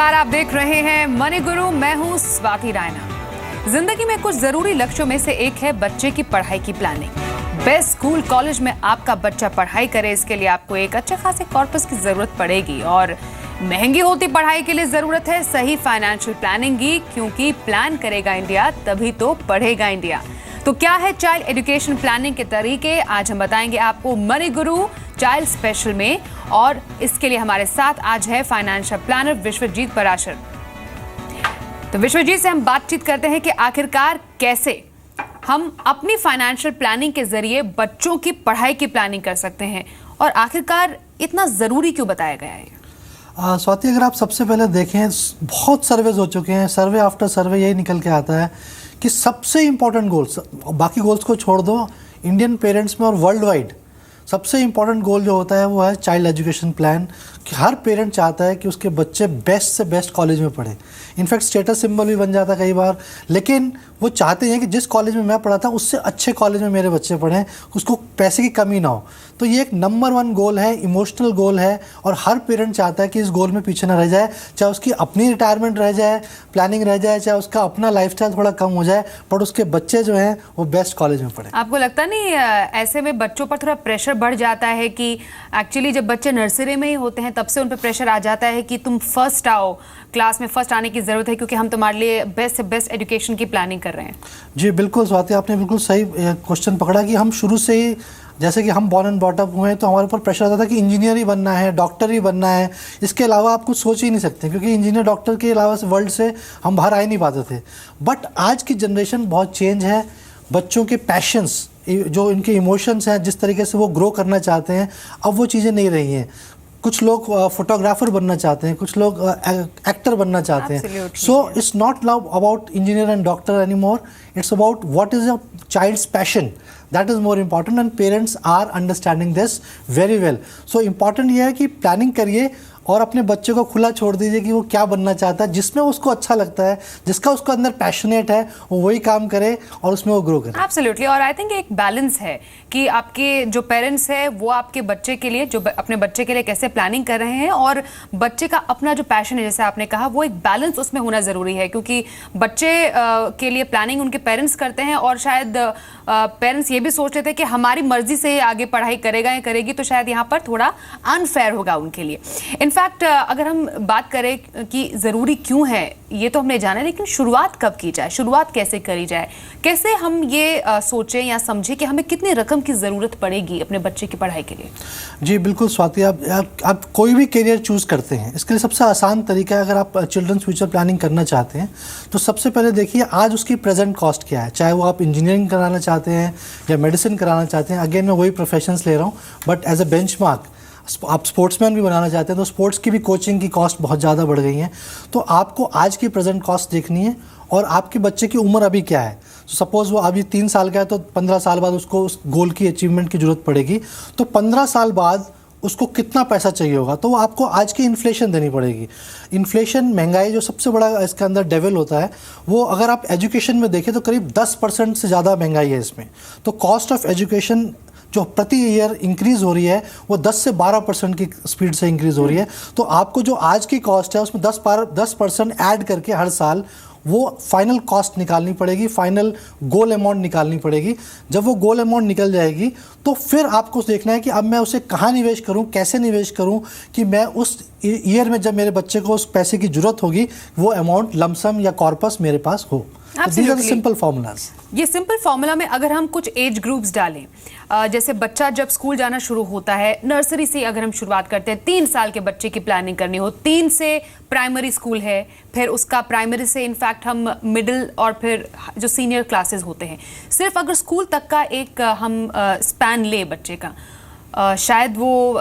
नमस्कार, आप देख रहे हैं मनी गुरु। मैं हूं स्वाति रायना। जिंदगी में कुछ जरूरी लक्ष्यों में से एक है बच्चे की पढ़ाई की प्लानिंग। बेस्ट स्कूल कॉलेज में आपका बच्चा पढ़ाई करे, इसके लिए आपको एक अच्छे खासे कॉर्पस की जरूरत पड़ेगी और महंगी होती पढ़ाई के लिए जरूरत है सही फाइनेंशियल प्लानिंग की, क्योंकि प्लान करेगा इंडिया तभी तो पढ़ेगा इंडिया। तो क्या है चाइल्ड एजुकेशन प्लानिंग के तरीके, आज हम बताएंगे आपको मनी गुरु चाइल्ड स्पेशल में। और इसके लिए हमारे साथ आज है फाइनेंशियल प्लानर विश्वजीत पराशर। तो विश्वजीत से हम बातचीत करते हैं कि आखिरकार कैसे हम अपनी फाइनेंशियल प्लानिंग के जरिए बच्चों की पढ़ाई की प्लानिंग कर सकते हैं और आखिरकार इतना जरूरी क्यों बताया गया है। स्वाति, अगर आप सबसे पहले देखें, बहुत सर्वेज हो चुके हैं, सर्वे आफ्टर सर्वे यही निकल के आता है कि सबसे इम्पोर्टेंट गोल्स, बाकी गोल्स को छोड़ दो, इंडियन पेरेंट्स में और वर्ल्ड वाइड सबसे इम्पॉर्टेंट गोल जो होता है वो है चाइल्ड एजुकेशन प्लान। कि हर पेरेंट चाहता है कि उसके बच्चे बेस्ट से बेस्ट कॉलेज में पढ़े। इनफैक्ट स्टेटस सिंबल भी बन जाता है कई बार, लेकिन वो चाहते हैं कि जिस कॉलेज में मैं पढ़ा था उससे अच्छे कॉलेज में मेरे बच्चे पढ़ें, उसको पैसे की कमी ना हो। तो ये एक नंबर 1 गोल है, इमोशनल गोल है और हर पेरेंट चाहता है कि इस गोल में पीछे ना रह जाए, चाहे उसकी अपनी रिटायरमेंट रह जाए, प्लानिंग रह जाए, चाहे उसका अपना लाइफस्टाइल थोड़ा कम हो जाए, पर उसके बच्चे जो हैं वो बेस्ट कॉलेज में पढ़े। आपको लगता नहीं ऐसे में बच्चों पर थोड़ा प्रेशर बढ़ जाता है कि एक्चुअली जब बच्चे नर्सरी में ही होते हैं तब से उन पर प्रेशर आ जाता है कि तुम फर्स्ट आओ, क्लास में फर्स्ट आने की जरूरत है क्योंकि हम तुम्हारे लिए बेस्ट से बेस्ट एजुकेशन की प्लानिंग कर रहे हैं। जी बिल्कुल स्वाति, आपने बिल्कुल सही क्वेश्चन पकड़ा कि हम शुरू से ही, जैसे कि हम बॉर्न एंड ब्रॉट अप हुए हैं, तो हमारे ऊपर प्रेशर आता था कि इंजीनियर ही बनना है, डॉक्टर ही बनना है, इसके अलावा आप कुछ सोच ही नहीं सकते, क्योंकि इंजीनियर डॉक्टर के अलावा वर्ल्ड से हम बाहर आ ही नहीं पाते थे। बट आज की जनरेशन बहुत चेंज है। बच्चों के पैशंस, जो इनके इमोशंस हैं, जिस तरीके से वो ग्रो करना चाहते हैं, अब वो चीज़ें नहीं रही हैं। कुछ लोग फोटोग्राफर बनना चाहते हैं, कुछ लोग एक्टर बनना चाहते हैं। So it's not now about engineer and doctor any more, it's about what is a child's passion, that is more important and parents are understanding this very well. So important ये है कि planning करिए और अपने बच्चे को खुला छोड़ दीजिए कि वो क्या बनना चाहता है, जिसमें उसको अच्छा लगता है, जिसका उसको अंदर पैशनेट है, वो वही काम करे और उसमें वो ग्रो करे। एब्सोल्युटली। और आई थिंक एक बैलेंस है कि आपके जो पेरेंट्स हैं वो आपके बच्चे के लिए, जो अपने बच्चे के लिए कैसे प्लानिंग कर रहे हैं, और बच्चे का अपना जो पैशन है, जैसे आपने कहा, वो एक बैलेंस उसमें होना ज़रूरी है। क्योंकि बच्चे के लिए प्लानिंग उनके पेरेंट्स करते हैं और शायद पेरेंट्स ये भी सोच लेते हैं कि हमारी मर्जी से आगे पढ़ाई करेगा या करेगी, तो शायद यहाँ पर थोड़ा अनफेयर होगा उनके लिए। इनफैक्ट अगर हम बात करें कि ज़रूरी क्यों है, ये तो हमने जाना, लेकिन शुरुआत कब की जाए, शुरुआत कैसे करी जाए, कैसे हम ये सोचें या समझें कि हमें कितनी रकम की ज़रूरत पड़ेगी अपने बच्चे की पढ़ाई के लिए। जी बिल्कुल स्वाति, आप कोई भी करियर चूज़ करते हैं, इसके लिए सबसे आसान तरीका है, अगर आप चिल्ड्रंस फ्यूचर प्लानिंग करना चाहते हैं तो सबसे पहले देखिए आज उसकी प्रेजेंट कॉस्ट क्या है। चाहे वो आप इंजीनियरिंग कराना चाहते हैं या मेडिसिन कराना चाहते हैं, अगेन मैं वही प्रोफेशंस ले रहा हूँ, बट एज अ बेंचमार्क आप स्पोर्ट्समैन भी बनाना चाहते हैं तो स्पोर्ट्स की भी कोचिंग की कॉस्ट बहुत ज़्यादा बढ़ गई है। तो आपको आज की प्रेजेंट कॉस्ट देखनी है और आपके बच्चे की उम्र अभी क्या है। तो सपोज़ वो अभी 3 साल का है तो 15 साल बाद उसको उस गोल की अचीवमेंट की ज़रूरत पड़ेगी, तो 15 साल बाद उसको कितना पैसा चाहिए होगा, तो आपको आज की इन्फ्लेशन देनी पड़ेगी। इन्फ्लेशन, महंगाई जो सबसे बड़ा इसके अंदर डेवल होता है, वो अगर आप एजुकेशन में देखें तो करीब 10% से ज़्यादा महंगाई है इसमें। तो कॉस्ट ऑफ एजुकेशन जो प्रति ईयर इंक्रीज़ हो रही है वो 10 से 12% की स्पीड से इंक्रीज़ हो रही है। तो आपको जो आज की कॉस्ट है उसमें 10% ऐड करके हर साल वो फाइनल कॉस्ट निकालनी पड़ेगी, फाइनल गोल अमाउंट निकालनी पड़ेगी। जब वो गोल अमाउंट निकल जाएगी तो फिर आपको देखना है कि अब मैं उसे कहाँ निवेश करूँ, कैसे निवेश करूँ कि मैं उस ईयर में जब मेरे बच्चे को उस पैसे की ज़रूरत होगी वो अमाउंट लमसम या कॉर्पस मेरे पास हो। These are simple formulas. ये सिंपल फार्मूला में अगर हम कुछ एज ग्रुप्स डालें, जैसे बच्चा जब स्कूल जाना शुरू होता है, नर्सरी से अगर हम शुरुआत करते हैं, 3 साल के बच्चे की प्लानिंग करनी हो, 3 से प्राइमरी स्कूल है, फिर उसका प्राइमरी से इनफैक्ट हम मिडिल और फिर जो सीनियर क्लासेस होते हैं, सिर्फ अगर स्कूल तक का एक हम स्पैन ले बच्चे का, शायद वो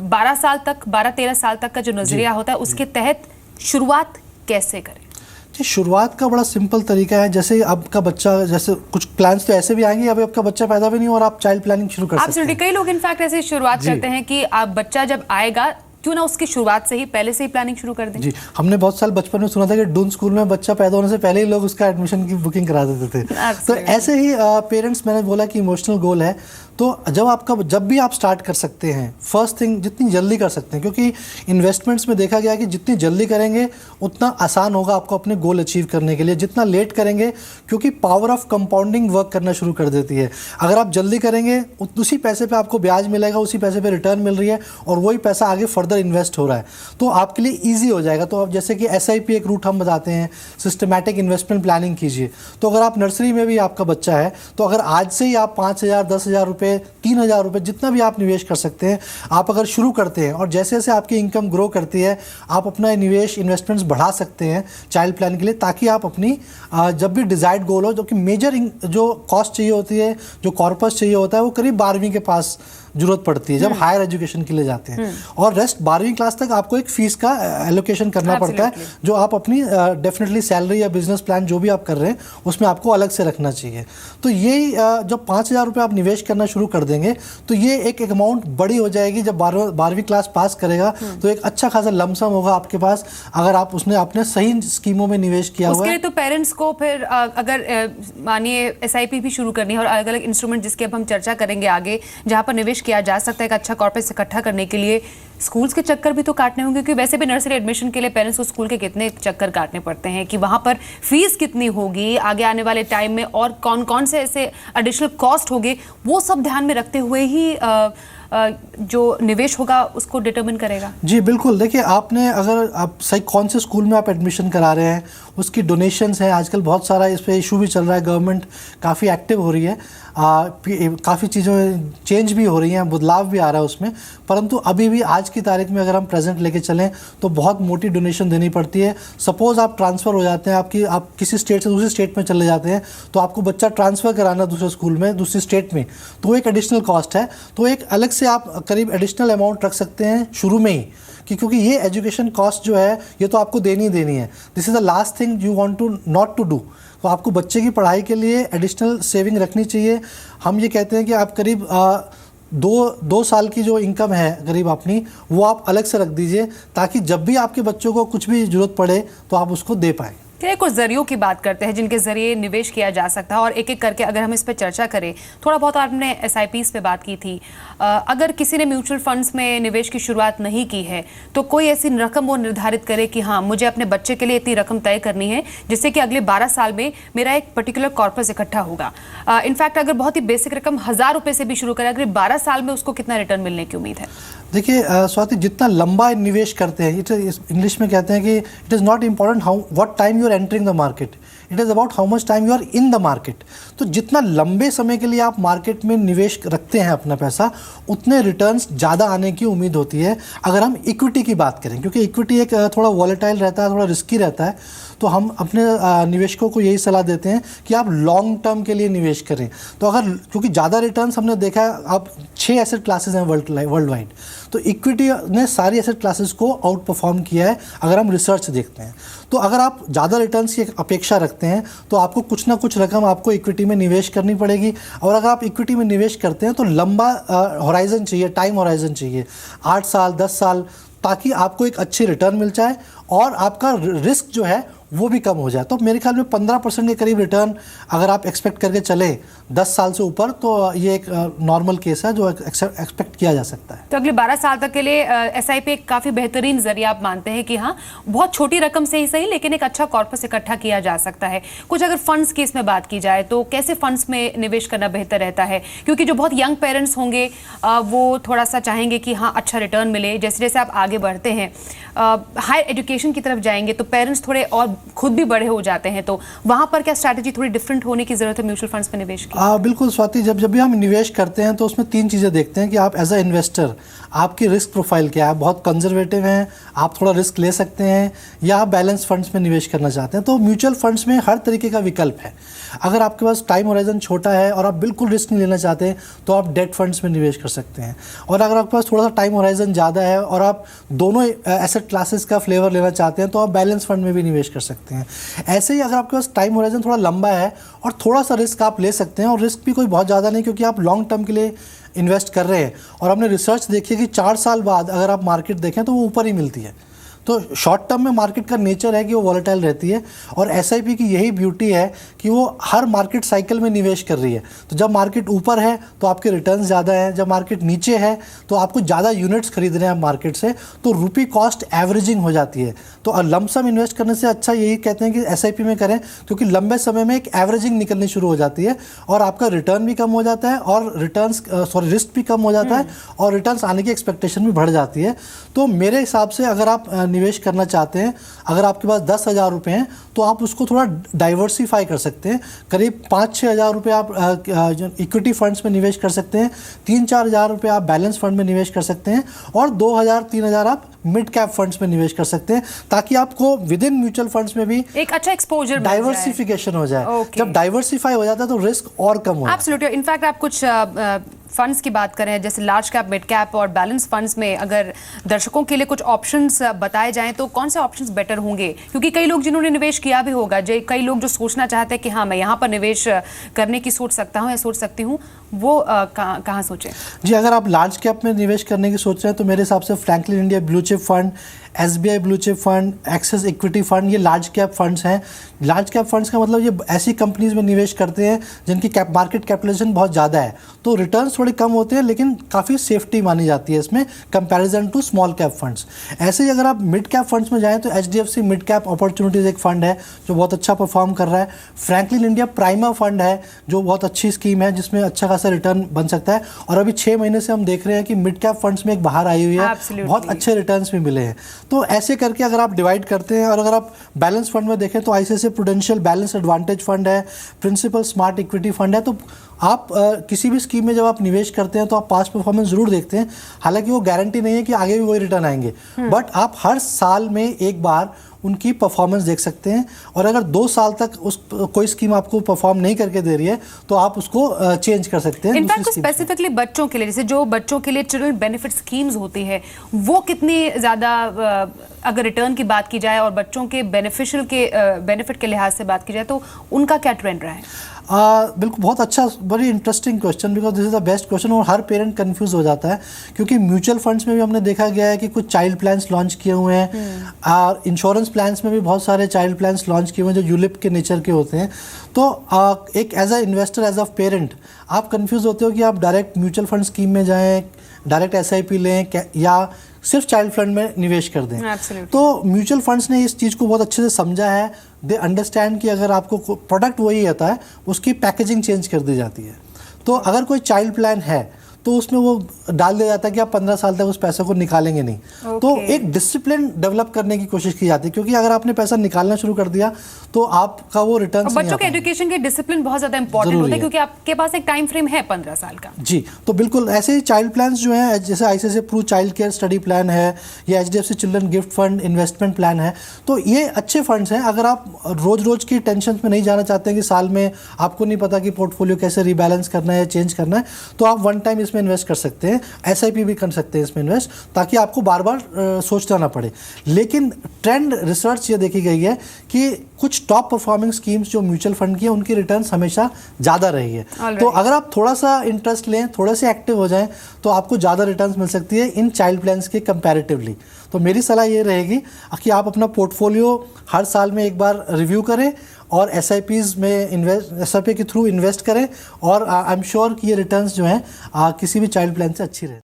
12-13 साल तक का जो नजरिया होता है, उसके तहत शुरुआत कैसे करें। जी, शुरुआत का बड़ा सिंपल तरीका है। जैसे आपका बच्चा, जैसे कुछ प्लान्स तो ऐसे भी आएंगे, अभी आपका बच्चा पैदा भी नहीं हो और आप चाइल्ड प्लानिंग शुरू कर सकते हैं। कई लोग इनफैक्ट ऐसे शुरुआत करते हैं कि आप बच्चा जब आएगा क्यों ना उसकी शुरुआत से ही, पहले से ही प्लानिंग शुरू कर दें। जी, हमने बहुत साल बचपन में सुना था कि डून स्कूल में बच्चा पैदा होने से पहले ही लोग उसका एडमिशन की बुकिंग करा देते थे। तो ऐसे ही पेरेंट्स, मैंने बोला कि इमोशनल गोल है, तो जब भी आप स्टार्ट कर सकते हैं, फर्स्ट थिंग जितनी जल्दी कर सकते हैं, क्योंकि इन्वेस्टमेंट्स में देखा गया है कि जितनी जल्दी करेंगे उतना आसान होगा आपको अपने गोल अचीव करने के लिए। जितना लेट करेंगे, क्योंकि पावर ऑफ कंपाउंडिंग वर्क करना शुरू कर देती है। अगर आप जल्दी करेंगे उसी पैसे पे आपको ब्याज मिलेगा, उसी पैसे पे रिटर्न मिल रही है और वही पैसा आगे फर्दर इन्वेस्ट हो रहा है, तो आपके लिए ईजी हो जाएगा। तो अब जैसे कि SIP एक रूट हम बताते हैं, सिस्टमैटिक इन्वेस्टमेंट प्लानिंग कीजिए। तो अगर आप नर्सरी में भी आपका बच्चा है तो अगर आज से ही आप 5,000, 10,000 रुपये, 3,000 रुपये, जितना भी आप निवेश कर सकते हैं, आप अगर शुरू करते हैं और जैसे जैसे आपकी इनकम ग्रो करती है आप अपना निवेश इन्वेस्टमेंट्स बढ़ा सकते हैं चाइल्ड प्लान के लिए, ताकि आप अपनी जब भी डिजायर्ड गोल हो, जो कि मेजर जो कॉस्ट चाहिए होती है, जो कॉर्पस चाहिए होता है, वो करीब 12वीं के पास जरूरत पड़ती है जब हायर एजुकेशन के लिए जाते हैं, और रेस्ट 12वीं क्लास तक आपको एक फीस का एलोकेशन करना पड़ता है, जो आप अपनी डेफिनेटली सैलरी या बिजनेस प्लान जो भी आप कर रहे हैं उसमें आपको अलग से रखना चाहिए। तो यही जब 5,000 रुपये आप निवेश करना शुरू कर देंगे तो ये एक अमाउंट बड़ी हो जाएगी। जब 12वीं क्लास पास करेगा तो एक अच्छा खासा लमसम होगा आपके पास, अगर आप उसने अपने सही स्कीमों में निवेश किया हुआ है। उसके लिए तो पेरेंट्स को फिर अगर मानिए SIP भी शुरू करनी है और अलग अलग इंस्ट्रूमेंट जिसके अब हम चर्चा करेंगे आगे, जहाँ पर निवेश किया जा सकता है एक अच्छा कॉर्पस इकट्ठा करने के लिए, स्कूल्स के चक्कर भी तो काटने होंगे, क्योंकि वैसे भी नर्सरी एडमिशन के लिए पेरेंट्स को स्कूल के कितने चक्कर काटने पड़ते हैं कि वहां पर फीस कितनी होगी आगे आने वाले टाइम में, और कौन कौन से ऐसे एडिशनल कॉस्ट होंगे, वो सब ध्यान में रखते हुए ही जो निवेश होगा उसको डिटरमिन करेगा। जी बिल्कुल। देखिए, आपने अगर आप सही कौन से स्कूल में आप एडमिशन करा रहे हैं, उसकी डोनेशंस हैं, आजकल बहुत सारा इस पे इशू भी चल रहा है, गवर्नमेंट काफ़ी एक्टिव हो रही है, काफ़ी चीज़ें चेंज भी हो रही हैं, बदलाव भी आ रहा है उसमें, परंतु अभी भी आज की तारीख में अगर हम प्रेजेंट लेके चलें तो बहुत मोटी डोनेशन देनी पड़ती है। सपोज़ आप ट्रांसफ़र हो जाते हैं, आप किसी स्टेट से दूसरी स्टेट में चले जाते हैं, तो आपको बच्चा ट्रांसफ़र कराना दूसरे स्कूल में, दूसरी स्टेट में, तो एक एडिशनल कॉस्ट है। तो एक अलग से आप करीब एडिशनल अमाउंट रख सकते हैं शुरू में ही, क्योंकि ये एजुकेशन कॉस्ट जो है ये तो आपको देनी ही देनी है। This is the last thing you want to not to do. तो आपको बच्चे की पढ़ाई के लिए एडिशनल सेविंग रखनी चाहिए। हम ये कहते हैं कि आप करीब 2 साल की जो इनकम है करीब अपनी, वो आप अलग से रख दीजिए, ताकि जब भी आपके बच्चों को कुछ भी ज़रूरत पड़े तो आप उसको दे पाएँ। चलिए कुछ जरियों की बात करते हैं जिनके जरिए निवेश किया जा सकता है, और एक एक करके अगर हम इस पर चर्चा करें। थोड़ा बहुत आपने SIPs पे बात की थी, अगर किसी ने म्यूचुअल फंड्स में निवेश की शुरुआत नहीं की है तो कोई ऐसी रकम वो निर्धारित करे कि हाँ मुझे अपने बच्चे के लिए इतनी रकम तय करनी है जिससे कि अगले 12 साल में मेरा एक पर्टिकुलर कॉर्पस इकट्ठा होगा। इनफैक्ट अगर बहुत ही बेसिक रकम 1,000 रुपये से भी शुरू करें, अगले 12 साल में उसको कितना रिटर्न मिलने की उम्मीद है? देखिए स्वाति, जितना लंबा निवेश करते हैं, इंग्लिश में कहते हैं कि it is not important how what time you are entering the market, it is about how much time you are in the market. तो जितना लंबे समय के लिए आप मार्केट में निवेश रखते हैं अपना पैसा, उतने रिटर्न्स ज़्यादा आने की उम्मीद होती है। अगर हम इक्विटी की बात करें, क्योंकि इक्विटी एक थोड़ा वॉलेटाइल रहता है, थोड़ा रिस्की रहता है, तो हम अपने निवेशकों को यही सलाह देते हैं कि आप लॉन्ग टर्म के लिए निवेश करें। तो अगर, क्योंकि ज़्यादा रिटर्न्स हमने देखा है, अब 6 एसेट क्लासेस हैं वर्ल्ड वाइड, तो इक्विटी ने सारी एसेट क्लासेस को आउट परफॉर्म किया है अगर हम रिसर्च देखते हैं। तो अगर आप ज़्यादा रिटर्न्स की अपेक्षा रखते हैं तो आपको कुछ ना कुछ रकम आपको इक्विटी में निवेश करनी पड़ेगी। और अगर आप इक्विटी में निवेश करते हैं तो लंबा होराइजन चाहिए, टाइम होराइजन चाहिए, 8 साल 10 साल, ताकि आपको एक अच्छी रिटर्न मिल जाए और आपका रिस्क जो है वो भी कम हो जाए। तो मेरे ख्याल में 15% के करीब रिटर्न अगर आप एक्सपेक्ट करके चले 10 साल से ऊपर, तो ये एक नॉर्मल केस है जो एक्सपेक्ट किया जा सकता है। तो अगले 12 साल तक के लिए SIP एक काफ़ी बेहतरीन जरिया आप मानते हैं कि हाँ बहुत छोटी रकम से ही सही लेकिन एक अच्छा कॉर्पस इकट्ठा किया जा सकता है। कुछ अगर फंड्स की इसमें बात की जाए तो कैसे फंड्स में निवेश करना बेहतर रहता है? क्योंकि जो बहुत यंग पेरेंट्स होंगे वो थोड़ा सा चाहेंगे कि हाँ अच्छा रिटर्न मिले। जैसे जैसे आप आगे बढ़ते हैं, हायर एजुकेशन की तरफ जाएंगे तो पेरेंट्स थोड़े और खुद भी बड़े हो जाते हैं, तो वहां पर क्या स्ट्रैटेजी थोड़ी डिफरेंट होने की जरूरत है म्यूचुअल फंड्स में निवेश की? बिल्कुल स्वाति, जब भी हम निवेश करते हैं तो उसमें 3 चीज़ें देखते हैं कि आप एज अ इन्वेस्टर आपकी रिस्क प्रोफाइल क्या है, बहुत कंजर्वेटिव हैं, आप थोड़ा रिस्क ले सकते हैं, या आप बैलेंस फंड्स में निवेश करना चाहते हैं। तो म्यूचुअल फंड्स में हर तरीके का विकल्प है। अगर आपके पास टाइम होराइजन छोटा है और आप बिल्कुल रिस्क नहीं लेना चाहते तो आप डेट फंड्स में निवेश कर सकते हैं। और अगर आपके पास थोड़ा सा टाइम होराइजन ज़्यादा है और आप दोनों एसेट क्लासेस का फ्लेवर लेना चाहते हैं तो आप बैलेंस फंड में भी निवेश कर सकते हैं। ऐसे ही अगर आपके पास टाइम होराइजन थोड़ा लंबा है और थोड़ा सा रिस्क आप ले सकते हैं, और रिस्क भी कोई बहुत ज़्यादा नहीं क्योंकि आप लॉन्ग टर्म के लिए इन्वेस्ट कर रहे हैं, और हमने रिसर्च देखी है कि 4 साल बाद अगर आप मार्केट देखें तो वो ऊपर ही मिलती है। तो शॉर्ट टर्म में मार्केट का नेचर है कि वो वॉलेटाइल रहती है, और एसआईपी की यही ब्यूटी है कि वो हर मार्केट साइकिल में निवेश कर रही है। तो जब मार्केट ऊपर है तो आपके रिटर्न्स ज़्यादा हैं, जब मार्केट नीचे है तो आपको ज़्यादा यूनिट्स खरीदने हैं मार्केट से, तो रुपी कॉस्ट एवरेजिंग हो जाती है। तो लमसम इन्वेस्ट करने से अच्छा यही कहते हैं कि एसआईपी में करें, क्योंकि लंबे समय में एक एवरेजिंग निकलनी शुरू हो जाती है और आपका रिटर्न भी कम हो जाता है और रिस्क भी कम हो जाता है और रिटर्न्स आने की एक्सपेक्टेशन भी बढ़ जाती है। तो मेरे हिसाब से अगर आप निवेश करना चाहते हैं, अगर आपके पास 10,000 रुपये हैं तो आप उसको थोड़ा डाइवर्सिफाई कर सकते हैं। करीब 5-6 हज़ार रुपये आप इक्विटी फंड्स में निवेश कर सकते हैं, 3-4 हज़ार रुपये आप बैलेंस फंड में निवेश कर सकते हैं और 2,000-3,000 आप मिड कैप फंड्स में निवेश कर सकते हैं, ताकि आपको विद इन म्यूचुअल फंड्स में भी एक अच्छा एक्सपोजर डाइवर्सिफिकेशन हो जाए। जब डाइवर्सिफाई हो जाता है तो रिस्क और कम हो जाता है। एब्सोल्युटली। इनफैक्ट आप कुछ फंड्स की बात करें, जैसे लार्ज कैप, मिड कैप और बैलेंस फंड्स में अगर दर्शकों के लिए कुछ ऑप्शंस बताए जाएं तो कौन से ऑप्शंस बेटर होंगे? क्योंकि कई लोग जिन्होंने निवेश किया भी होगा, कई लोग जो सोचना चाहते हैं कि हाँ मैं यहाँ पर निवेश करने की सोच सकता हूँ या सोच सकती हूँ, वो कहाँ सोचें? जी, अगर आप लार्ज कैप में निवेश करने की सोच रहे हैं तो मेरे हिसाब से Franklin India blue chip fund, SBI blue chip fund, axis equity fund, ये लार्ज कैप फंड्स हैं। लार्ज कैप फंड्स का मतलब ये ऐसी कंपनीज में निवेश करते हैं जिनकी मार्केट कैपिटलाइजेशन बहुत ज़्यादा है, तो रिटर्न्स थोड़े कम होते हैं लेकिन काफ़ी सेफ्टी मानी जाती है इसमें comparison to small cap funds. ऐसे ही अगर आप मिड कैप फंड्स में जाएं तो एचडीएफसी मिड कैप अपॉर्चुनिटीज़ एक फंड है जो बहुत अच्छा परफॉर्म कर रहा है। फ्रैंकलिन इंडिया प्राइमा फंड है जो बहुत अच्छी स्कीम है जिसमें अच्छा खासा रिटर्न बन सकता है, और अभी 6 महीने से हम देख रहे हैं कि मिड कैप फंड्स में एक बाहर आई हुई है, बहुत अच्छे रिटर्न्स भी मिले हैं। तो ऐसे करके अगर आप डिवाइड करते हैं, और अगर आप बैलेंस फंड में देखें तो ICICI prudential balance advantage fund है, प्रिंसिपल स्मार्ट इक्विटी फंड है। तो आप किसी भी स्कीम में जब आप निवेश करते हैं तो आप पास्ट परफॉर्मेंस जरूर देखते हैं, हालांकि वो गारंटी नहीं है कि आगे भी वही रिटर्न आएंगे, बट आप हर साल में एक बार उनकी परफॉर्मेंस देख सकते हैं, और अगर 2 साल तक कोई स्कीम आपको परफॉर्म नहीं करके दे रही है तो आप उसको चेंज कर सकते हैं। इनफैक्ट स्पेसिफिकली बच्चों के लिए, जैसे जो बच्चों के लिए चिल्ड्रन बेनिफिट स्कीम्स होती है, वो कितनी ज़्यादा अगर रिटर्न की बात की जाए और बच्चों के बेनिफिट के लिहाज से बात की जाए तो उनका क्या ट्रेंड रहा है? बिल्कुल, बहुत अच्छा, very interesting question, because this is the best question, और हर पेरेंट कंफ्यूज हो जाता है क्योंकि म्यूचुअल फंड्स में भी हमने देखा गया है कि कुछ चाइल्ड प्लान्स लॉन्च किए हुए हैं, और इंश्योरेंस प्लान्स में भी बहुत सारे चाइल्ड प्लान्स लॉन्च किए हुए हैं जो यूलिप के नेचर के होते हैं। तो एक as a investor, as a parent, आप कंफ्यूज होते हो कि आप डायरेक्ट म्यूचुअल फंड स्कीम में जाएँ, डायरेक्ट एसआईपी लें या सिर्फ चाइल्ड फंड में निवेश कर दें। तो म्यूचुअल फंड्स ने इस चीज़ को बहुत अच्छे से समझा है, दे अंडरस्टैंड कि अगर आपको प्रोडक्ट वही आता है उसकी पैकेजिंग चेंज कर दी जाती है। तो अगर कोई चाइल्ड प्लान है तो उसमें वो डाल दिया जाता है कि आप 15 साल तक उस पैसे को निकालेंगे नहीं। तो एक डिसिप्लिन डेवलप करने की कोशिश की जाती है, क्योंकि अगर आपने पैसा निकालना शुरू कर दिया तो आपका वो रिटर्न, बच्चों के एजुकेशन के डिसिप्लिन बहुत ज्यादा इंपॉर्टेंट होता है क्योंकि आपके पास एक टाइम फ्रेम है 15 साल का। जी, तो बिल्कुल ऐसे ही चाइल्ड प्लान्स जो हैं, जैसे ICICI pru child care study plan है या HDFC children gift fund investment plan है, तो ये अच्छे फंड्स हैं। अगर आप रोज की टेंशन में नहीं जाना चाहते हैं कि साल में आपको नहीं पता कि पोर्टफोलियो कैसे रिबैलेंस करना है या चेंज करना है, तो आप वन टाइम इसमें इन्वेस्ट कर सकते हैं। एसआईपी भी कर सकते हैं इसमें इन्वेस्ट, ताकि आपको बार बार सोचना ना पड़े। लेकिन ट्रेंड रिसर्च ये देखी गई है कि कुछ टॉप परफॉर्मिंग स्कीम्स जो म्यूचुअल फंड की है उनकी रिटर्न्स हमेशा ज़्यादा रही है। तो अगर आप थोड़ा सा इंटरेस्ट लें, थोड़े से एक्टिव हो जाएं, तो आपको ज़्यादा रिटर्न्स मिल सकती है इन चाइल्ड प्लान्स के कंपैरेटिवली। तो मेरी सलाह ये रहेगी कि आप अपना पोर्टफोलियो हर साल में एक बार रिव्यू करें और एसआईपीज़ में एसआईपी के थ्रू इन्वेस्ट करें, और आई एम श्योर कि ये रिटर्न्स जो हैं किसी भी चाइल्ड प्लान से अच्छी रहे।